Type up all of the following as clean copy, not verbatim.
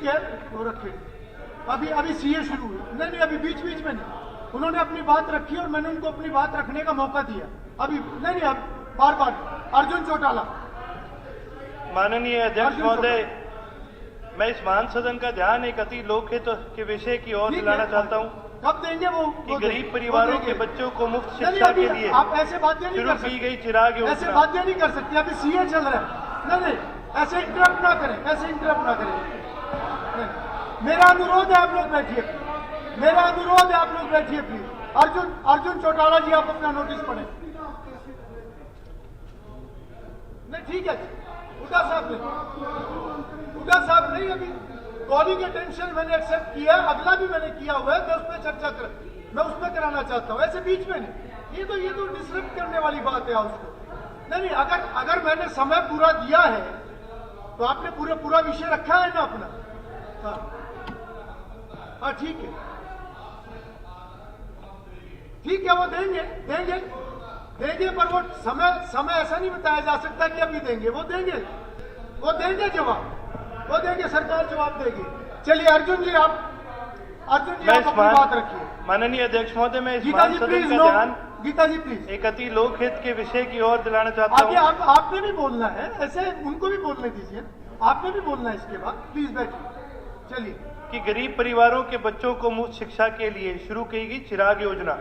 ठीक है, वो रखे। अभी अभी सीए शुरू हुई, नहीं अभी बीच बीच में नहीं, उन्होंने अपनी बात रखी और मैंने उनको अपनी बात रखने का मौका दिया। अभी नहीं अब बार बार अर्जुन चौटाला। माननीय अध्यक्ष महोदय, मैं इस महान सदन का ध्यान एक अति लोकहित के विषय की ओर दिलाना चाहता हूं। कब देंगे वो कि गरीब परिवारों के बच्चों को मुफ्त शिक्षा के लिए आप ऐसे बातें नहीं कर सकते, की गई चिराग योजना, ऐसे बातें नहीं कर सकते। अभी सीए चल रहा है, नहीं ऐसे इंटरप्ट ना करें, ऐसे इंटरप्ट ना करें। मेरा अनुरोध है आप लोग बैठिए, मेरा अनुरोध है आप लोग बैठिए प्लीज। अर्जुन चौटाला जी, आप अपना नोटिस पढ़ें। नहीं ठीक है, उदा साहब नहीं, अभी कॉलिंग अटेंशन मैंने एक्सेप्ट किया, अगला भी मैंने किया हुआ है, मैं उस पर चर्चा कर, मैं उसमें कराना चाहता हूं, ऐसे बीच में नहीं। ये तो डिस्टर्ब करने वाली बात है उसको। नहीं अगर मैंने समय पूरा दिया है तो आपने पूरा विषय रखा है ना अपना। हाँ ठीक है, वो देंगे पर वो समय ऐसा नहीं बताया जा सकता कि अभी देंगे। वो देंगे जवाब, वो देंगे, सरकार जवाब देगी। चलिए अर्जुन जी आप अपनी बात रखिए। माननीय अध्यक्ष महोदय, मैं इस महान सदन का ध्यान गीता जी प्लीज एक अति लोकहित के विषय की ओर दिलाना चाहता हूँ। आपने भी बोलना है, ऐसे उनको भी बोलने दीजिए, आपने भी बोलना है इसके बाद, प्लीज बैठिए। चलिए कि गरीब परिवारों के बच्चों को मुफ्त शिक्षा के लिए शुरू की गई चिराग योजना,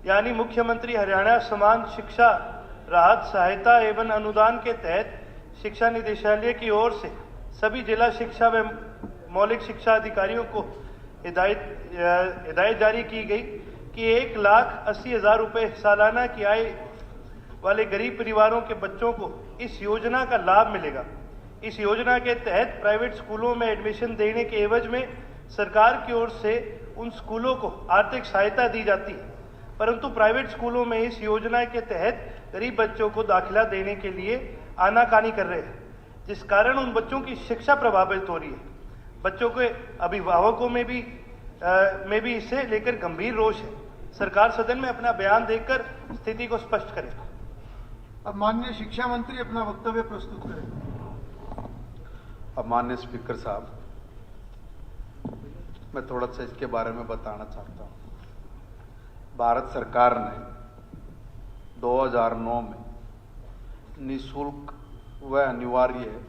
यानी मुख्यमंत्री हरियाणा समान शिक्षा राहत सहायता एवं अनुदान के तहत शिक्षा निदेशालय की ओर से सभी जिला शिक्षा व मौलिक शिक्षा अधिकारियों को हिदायत जारी की गई कि 1,80,000 रुपये सालाना की आय वाले गरीब परिवारों के बच्चों को इस योजना का लाभ मिलेगा। इस योजना के तहत प्राइवेट स्कूलों में एडमिशन देने के एवज में सरकार की ओर से उन स्कूलों को आर्थिक सहायता दी जाती है, परंतु प्राइवेट स्कूलों में इस योजना के तहत गरीब बच्चों को दाखिला देने के लिए आनाकानी कर रहे हैं, जिस कारण उन बच्चों की शिक्षा प्रभावित हो रही है। बच्चों के अभिभावकों में भी इससे लेकर गंभीर रोष है। सरकार सदन में अपना बयान देकर स्थिति को स्पष्ट करे। अब माननीय शिक्षा मंत्री अपना वक्तव्य प्रस्तुत करें। अब माननीय स्पीकर साहब, मैं थोड़ा सा इसके बारे में बताना चाहता हूँ। भारत सरकार ने 2009 में निःशुल्क व अनिवार्य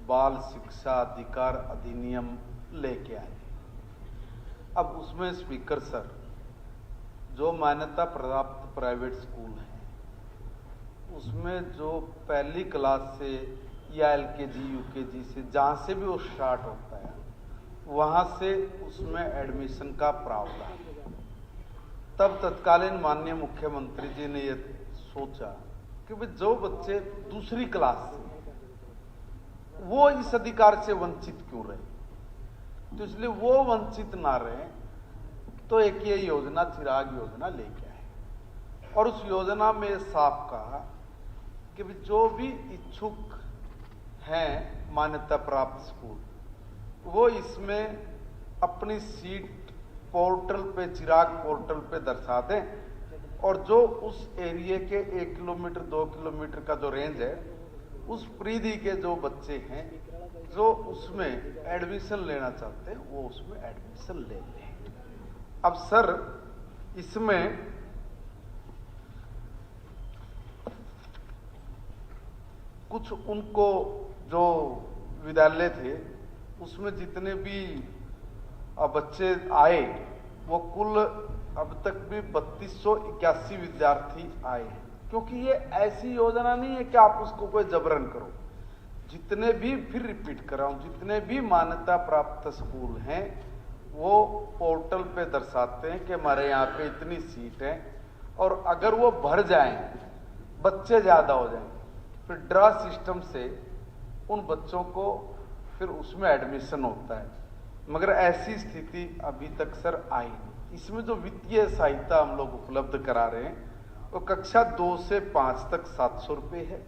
बाल शिक्षा अधिकार अधिनियम लेके आए। अब उसमें स्पीकर सर, जो मान्यता प्राप्त प्राइवेट स्कूल हैं उसमें जो पहली क्लास से या एलकेजी यूकेजी से जहाँ से भी वो स्टार्ट होता है वहाँ से उसमें एडमिशन का प्रावधान। तब तत्कालीन माननीय मुख्यमंत्री जी ने ये सोचा कि भाई जो बच्चे दूसरी क्लास से वो इस अधिकार से वंचित क्यों रहे, तो इसलिए वो वंचित ना रहे, तो एक ये योजना चिराग योजना लेके आए। और उस योजना में साफ कहा कि जो भी इच्छुक हैं मान्यता प्राप्त स्कूल वो इसमें अपनी सीट पोर्टल पे, चिराग पोर्टल पे दर्शा दें, और जो उस एरिया के 1 किलोमीटर 2 किलोमीटर का जो रेंज है उस परिधि के जो बच्चे हैं जो उसमें एडमिशन लेना चाहते हैं वो उसमें एडमिशन ले लें। अब सर इसमें कुछ उनको जो विद्यालय थे उसमें जितने भी बच्चे आए वो कुल अब तक भी 3281 विद्यार्थी आए हैं, क्योंकि ये ऐसी योजना नहीं है कि आप उसको कोई जबरन करो। जितने भी, फिर रिपीट कर रहा हूं, जितने भी मान्यता प्राप्त स्कूल हैं वो पोर्टल पे दर्शाते हैं कि हमारे यहाँ पे इतनी सीट है, और अगर वो भर जाएं, बच्चे ज्यादा हो जाएं, फिर ड्रा सिस्टम से उन बच्चों को फिर उसमें एडमिशन होता है। मगर ऐसी स्थिति अभी तक सर आई नहीं। इसमें जो वित्तीय सहायता हम लोग उपलब्ध करा रहे हैं वो कक्षा 2 से 5 तक 700 रुपये है,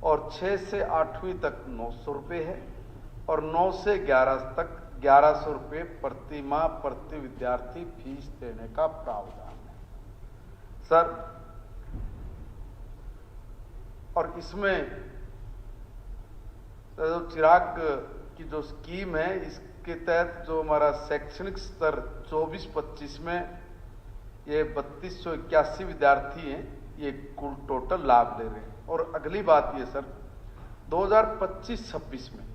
और 6 से 8वीं तक 900 रुपये है, और 9 से 11 तक 1100 रुपये प्रति माह प्रति विद्यार्थी फीस देने का प्रावधान है सर। और इसमें जो चिराग की जो स्कीम है, इस के तहत जो हमारा शैक्षणिक स्तर 24-25 में ये 3281 विद्यार्थी हैं, ये कुल टोटल लाभ ले रहे हैं। और अगली बात ये सर, 2025-26 में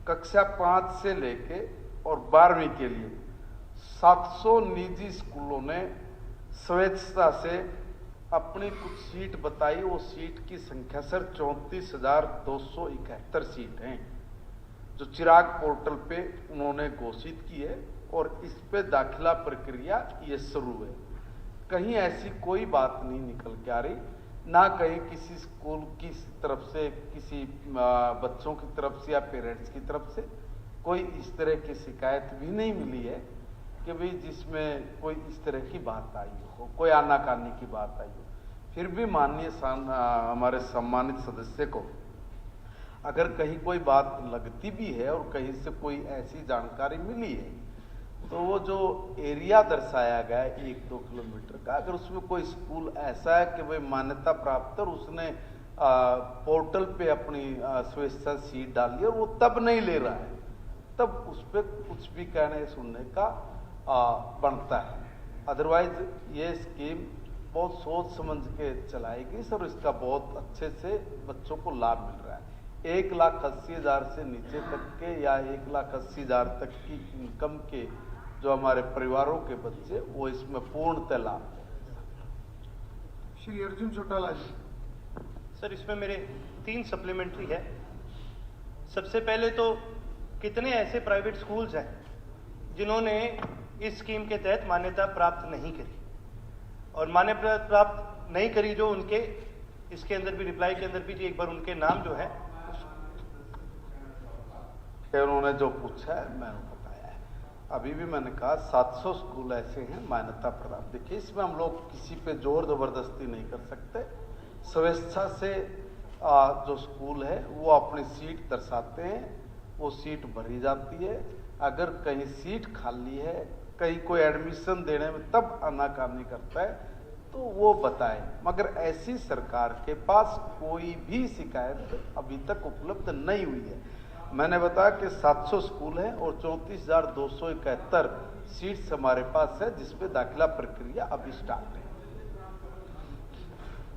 कक्षा 5 से लेके और 12वीं के लिए 700 निजी स्कूलों ने स्वेच्छा से अपनी कुछ सीट बताई। वो सीट की संख्या सर 34,271 सीट हैं, जो चिराग पोर्टल पे उन्होंने घोषित की है और इस पे दाखिला प्रक्रिया ये शुरू है। कहीं ऐसी कोई बात नहीं निकल के आ रही, ना कहीं किसी स्कूल की तरफ से, किसी बच्चों की तरफ से या पेरेंट्स की तरफ से कोई इस तरह की शिकायत भी नहीं मिली है कि भाई जिसमें कोई इस तरह की बात आई हो, कोई आनाकानी की बात आई हो। फिर भी माननीय हमारे सम्मानित सदस्य को अगर कहीं कोई बात लगती भी है और कहीं से कोई ऐसी जानकारी मिली है, तो वो जो एरिया दर्शाया गया है 1-2 किलोमीटर का, अगर उसमें कोई स्कूल ऐसा है कि भाई मान्यता प्राप्त और उसने पोर्टल पे अपनी स्वेच्छा सीट डाली और वो तब नहीं ले रहा है, तब उस पर कुछ भी कहने सुनने का बनता है। अदरवाइज ये स्कीम बहुत सोच समझ के चलाई गई सर, इसका बहुत अच्छे से बच्चों को लाभ मिल रहा है। 1,80,000 से नीचे तक के या 1,80,000 तक की इनकम के जो हमारे परिवारों के बच्चे, वो इसमें पूर्णतः लाभ है। श्री अर्जुन चौटाला जी। सर, इसमें मेरे 3 सप्लीमेंट्री है। सबसे पहले तो कितने ऐसे प्राइवेट स्कूल्स हैं जिन्होंने इस स्कीम के तहत मान्यता प्राप्त नहीं करी, और मान्यता प्राप्त नहीं करी जो उनके इसके अंदर भी रिप्लाई के अंदर भी जी एक बार उनके नाम जो है उन्होंने जो पूछा है मैंने बताया है। अभी भी मैंने कहा 700 स्कूल ऐसे हैं मान्यता प्राप्त। देखिए, इसमें हम लोग किसी पे जोर जबरदस्ती नहीं कर सकते। स्वेच्छा से जो स्कूल है वो अपनी सीट दर्शाते हैं, वो सीट भरी जाती है। अगर कहीं सीट खाली है, कहीं कोई एडमिशन देने में तब आनाकानी करता है तो वो बताए, मगर ऐसी सरकार के पास कोई भी शिकायत अभी तक उपलब्ध नहीं हुई है। मैंने बताया कि 700 स्कूल हैं और 34,271 सीट्स हमारे पास है, जिसपे दाखिला प्रक्रिया अभी स्टार्ट है।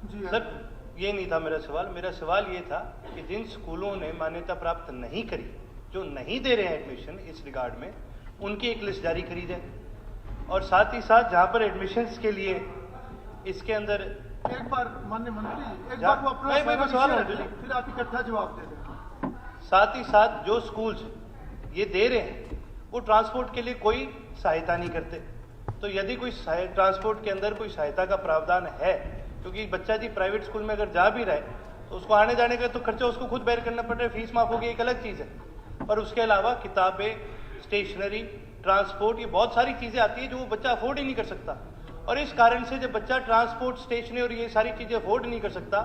जी सर, ये नहीं था मेरा सवाल। मेरा सवाल ये था कि जिन स्कूलों ने मान्यता प्राप्त नहीं करी, जो नहीं दे रहे हैं एडमिशन इस रिगार्ड में, उनकी एक लिस्ट जारी करी जाए, और साथ ही साथ जहां पर एडमिशन्स के लिए इसके अंदर एक बार माननीय मंत्री एक बार वो अपना नहीं, सवाल है फिर आप इकट्ठा जवाब दे दें। साथ ही साथ जो स्कूल्स ये दे रहे हैं वो ट्रांसपोर्ट के लिए कोई सहायता नहीं करते। तो यदि कोई ट्रांसपोर्ट के अंदर कोई सहायता का प्रावधान है, क्योंकि बच्चा जी प्राइवेट स्कूल में अगर जा भी रहा है तो उसको आने जाने का तो खर्चा उसको खुद बेयर करना पड़ रहा है, फीस माफ होगी एक अलग चीज़ है, पर उसके अलावा किताबें, स्टेशनरी, ट्रांसपोर्ट, ये बहुत सारी चीज़ें आती है जो वो बच्चा अफोर्ड ही नहीं कर सकता। और इस कारण से जब बच्चा ट्रांसपोर्ट, स्टेशनरी और ये सारी चीज़ें अफोर्ड नहीं कर सकता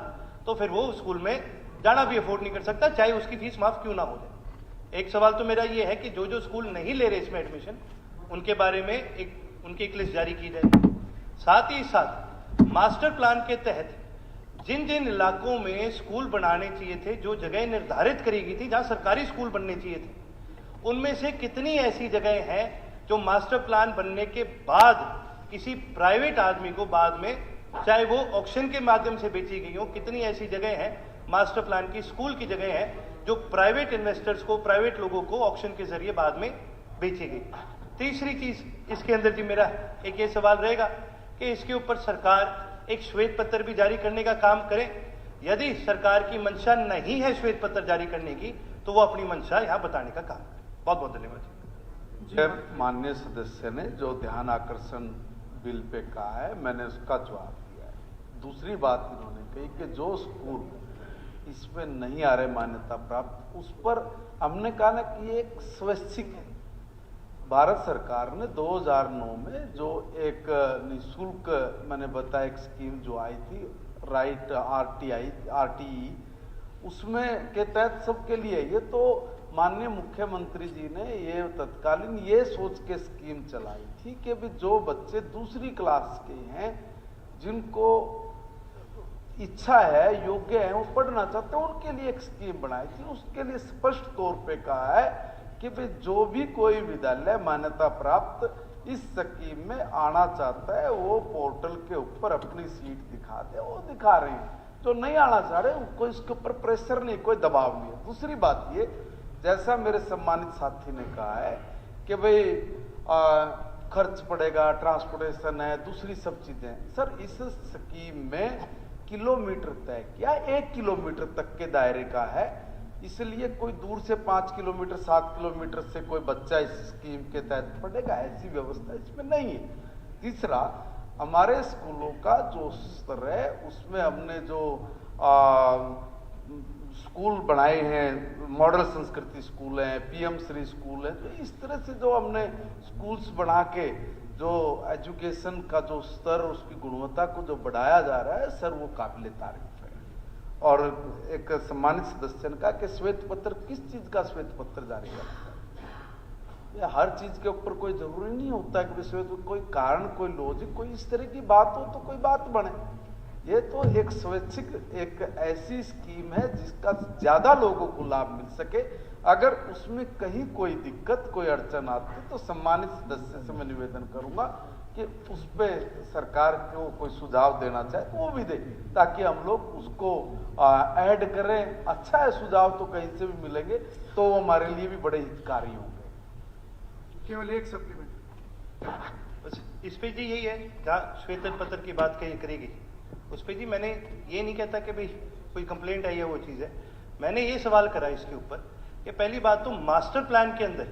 तो फिर वो स्कूल में जाना भी अफोर्ड नहीं कर सकता, चाहे उसकी फीस माफ क्यों ना हो जाए। एक सवाल तो मेरा ये है कि जो जो स्कूल नहीं ले रहे इसमें एडमिशन, उनके बारे में उनकी एक लिस्ट जारी की जाए। साथ ही साथ मास्टर प्लान के तहत जिन जिन इलाकों में स्कूल बनाने चाहिए थे, जो जगह निर्धारित करी गई थी जहां सरकारी स्कूल बनने चाहिए थे, उनमें से कितनी ऐसी जगह हैं जो मास्टर प्लान बनने के बाद किसी प्राइवेट आदमी को बाद में, चाहे वो ऑक्शन के माध्यम से बेची गई हो, कितनी ऐसी जगह है मास्टर प्लान की स्कूल की जगह है जो प्राइवेट इन्वेस्टर्स को, प्राइवेट लोगों को ऑक्शन के जरिए बाद में बेची गई। तीसरी चीज इसके अंदर जी मेरा एक ये सवाल रहेगा कि इसके ऊपर सरकार एक श्वेत पत्र भी जारी करने का काम करे। यदि सरकार की मंशा नहीं है श्वेत पत्र जारी करने की, तो वो अपनी मंशा यहाँ बताने का काम करे। बहुत बहुत धन्यवाद। माननीय सदस्य ने जो ध्यान आकर्षण बिल पे कहा है, मैंने उसका जवाब दिया है। दूसरी बात इन्होंने कही कि जो स्कूल इसमें नहीं आ रहे मान्यता प्राप्त, उस पर हमने कहा ना कि एक स्वैच्छिक है। भारत सरकार ने 2009 में जो एक निःशुल्क, मैंने बताया, एक स्कीम जो आई थी, राइट RTE, उसमें के तहत सबके लिए, ये तो माननीय मुख्यमंत्री जी ने ये तत्कालीन ये सोच के स्कीम चलाई थी कि भी जो बच्चे दूसरी क्लास के हैं, जिनको इच्छा है, योग्य है, वो पढ़ना चाहते हैं, उनके लिए एक स्कीम बनाई थी। उसके लिए स्पष्ट तौर पे कहा है कि भाई जो भी कोई विद्यालय मान्यता प्राप्त इस स्कीम में आना चाहता है वो पोर्टल के ऊपर अपनी सीट दिखा दे, वो दिखा रही है। जो नहीं आना चाह रहे कोई इसके ऊपर प्रेशर नहीं, कोई दबाव नहीं है। दूसरी बात ये, जैसा मेरे सम्मानित साथी ने कहा है कि भाई खर्च पड़ेगा, ट्रांसपोर्टेशन है, दूसरी सब चीजें। सर इस स्कीम में किलोमीटर तय किया, 1 किलोमीटर तक के दायरे का है, इसलिए कोई दूर से 5 किलोमीटर 7 किलोमीटर से कोई बच्चा इस स्कीम के तहत पढ़ेगा, ऐसी व्यवस्था इसमें नहीं है। तीसरा, हमारे स्कूलों का जो स्तर है उसमें हमने जो स्कूल बनाए हैं, मॉडल संस्कृति स्कूल हैं, पीएम श्री स्कूल है, तो इस तरह से जो हमने स्कूल्स बना के जो एजुकेशन का जो स्तर, उसकी गुणवत्ता को जो बढ़ाया जा रहा है, सर वो काबिले तारीफ है। और एक सम्मानित सदस्य ने कहा कि श्वेत पत्र, किस चीज का श्वेत पत्र जारी करता है? हर चीज के ऊपर कोई जरूरी नहीं होता कि श्वेत, कोई कारण, कोई लॉजिक, कोई इस तरह की बात हो तो कोई बात बने। ये तो एक स्वैच्छिक एक ऐसी स्कीम है जिसका ज्यादा लोगों को लाभ मिल सके। अगर उसमें कहीं कोई दिक्कत, कोई अड़चन आती तो सम्मानित सदस्य से मैं निवेदन करूंगा कि उस पर सरकार को कोई सुझाव देना चाहे तो वो भी दे, ताकि हम लोग उसको ऐड करें। अच्छा है, सुझाव तो कहीं से भी मिलेंगे तो वो हमारे लिए भी बड़े हितकारी होंगे। केवल एक सप्लीमेंट इस पे जी यही है, जहाँ श्वेत पत्र की बात करेगी उस पे जी मैंने ये नहीं कहता कि भाई कोई कंप्लेंट आई है वो चीज़ है। मैंने ये सवाल करा इसके ऊपर कि पहली बात तो मास्टर प्लान के अंदर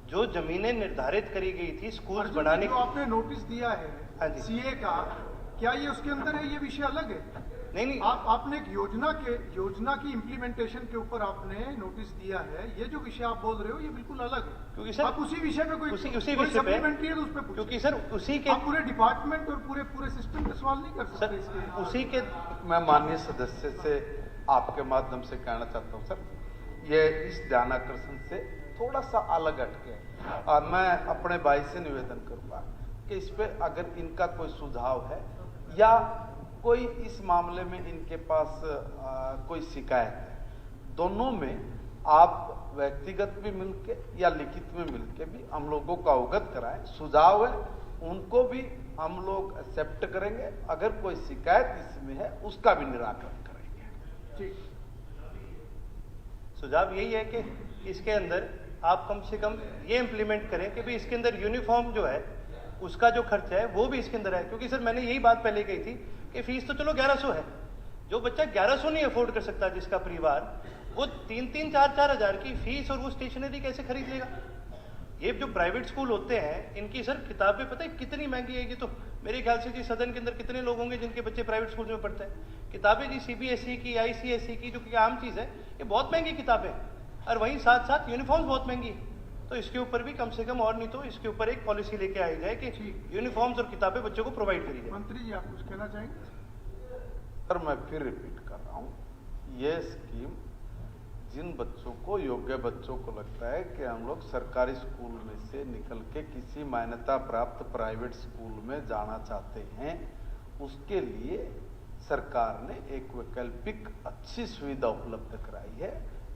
जो जमीनें निर्धारित करी गई थी स्कूल बनाने की, आपने नोटिस दिया है हाँ जी, सीए का, क्या ये उसके अंदर है? ये विषय अलग है। नहीं, आपने एक योजना की इम्प्लीमेंटेशन के ऊपर आपने नोटिस दिया है। ये जो विषय आप बोल रहे हो ये बिल्कुल अलग है, क्योंकि सर आप उसी विषय पे कोई उसी विषय पे, उस पे, क्योंकि सर उसी के आप पूरे डिपार्टमेंट और पूरे सिस्टम पे सवाल नहीं कर सकते इसके। उसी के मैं माननीय सदस्य से आपके माध्यम से कहना चाहता हूँ सर, ये इस ध्यानाकर्षण से थोड़ा सा अलग हटके और मैं अपने भाई से निवेदन करूंगा कि इस पे अगर इनका कोई सुझाव है या कोई इस मामले में इनके पास कोई शिकायत है, दोनों में आप व्यक्तिगत भी मिलके या लिखित में मिलके भी हम लोगों को अवगत कराएं। सुझाव है उनको भी हम लोग एक्सेप्ट करेंगे, अगर कोई शिकायत इसमें है उसका भी निराकरण करेंगे। ठीक, सुझाव यही है कि इसके अंदर आप कम से कम ये इम्प्लीमेंट करें कि भाई इसके अंदर यूनिफॉर्म जो है उसका जो खर्चा है वो भी इसके अंदर है। क्योंकि सर मैंने यही बात पहले कही थी कि फीस तो चलो 1100 है, जो बच्चा 1100 नहीं अफोर्ड कर सकता जिसका परिवार, वो 3-3, 4-4 हज़ार की फीस और वो स्टेशनरी कैसे खरीद लेगा? ये जो प्राइवेट स्कूल होते हैं इनकी सर किताबें पता है कितनी महंगी है। ये तो मेरे ख्याल से जी सदन के अंदर कितने लोग होंगे जिनके बच्चे प्राइवेट स्कूल में पढ़ते हैं। किताबें जी सीबीएसई की, आईसीएसई की, जो कि आम चीज़ है, ये बहुत महंगी किताबें, और वहीं साथ साथ यूनिफॉर्म्स बहुत महंगी है। तो इसके ऊपर भी कम से कम, और नहीं तो इसके ऊपर एक पॉलिसी लेके आई जाए कि यूनिफॉर्म्स और किताबें बच्चों को प्रोवाइड करी जाए। मंत्री जी आप कुछ कहना चाहेंगे? सर मैं फिर रिपीट कर रहा हूँ, ये स्कीम जिन बच्चों को, योग्य बच्चों को लगता है कि हम लोग सरकारी स्कूल में से निकल के किसी मान्यता प्राप्त प्राइवेट स्कूल में जाना चाहते हैं, उसके लिए सरकार ने एक वैकल्पिक अच्छी सुविधा उपलब्ध कराई है।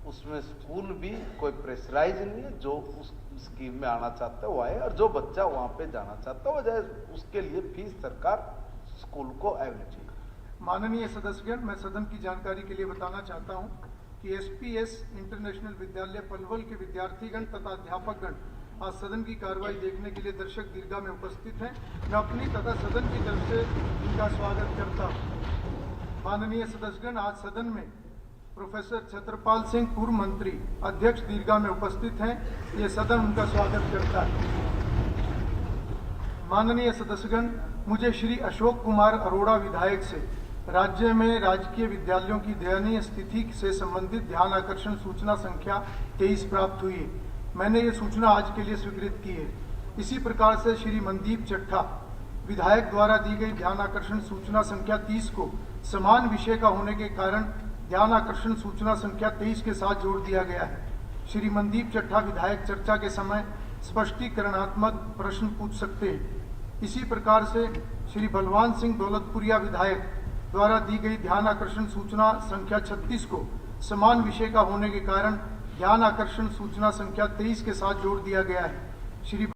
उसमें स्कूल भी कोई प्रेशराइज नहीं है, जो उस स्कीम में आना चाहता है वो आए, और जो बच्चा वहाँ पे जाना चाहता है वो जाए। उसके लिए फीस सरकार स्कूल को अवेलेबल। माननीय सदस्यगण, मैं सदन की जानकारी के लिए बताना चाहता हूं कि एसपीएस इंटरनेशनल विद्यालय पलवल के विद्यार्थीगण तथा अध्यापकगण आज सदन की कार्रवाई देखने के लिए दर्शक दीर्घा में उपस्थित हैं। मैं अपनी तथा सदन की तरफ से इनका स्वागत करता हूं। माननीय सदस्यगण, आज सदन में प्रोफेसर छत्रपाल सिंह पूर्व मंत्री अध्यक्ष दीर्घा में उपस्थित हैं। ये सदन उनका स्वागत करता है। माननीय सदस्यगण, मुझे श्री अशोक कुमार अरोड़ा विधायक से राज्य में राजकीय विद्यालयों की दयनीय स्थिति से संबंधित ध्यान आकर्षण सूचना संख्या 23 प्राप्त हुई है। मैंने ये सूचना आज के लिए स्वीकृत की है। इसी प्रकार से श्री मनदीप चट्ठा विधायक द्वारा दी गई ध्यान आकर्षण सूचना संख्या 30 को समान विषय का होने के कारण ध्यान आकर्षण सूचना संख्या 23 के साथ जोड़ दिया गया है। श्री मनदीप चट्ठा विधायक चर्चा के समय स्पष्टीकरणात्मक प्रश्न पूछ सकते हैं। इसी प्रकार से श्री बलवान सिंह दौलतपुरिया विधायक द्वारा दी गई ध्यान आकर्षण सूचना संख्या 36 को समान विषय का होने के कारण ध्यान आकर्षण सूचना संख्या 23 के साथ जोड़ दिया गया है। श्री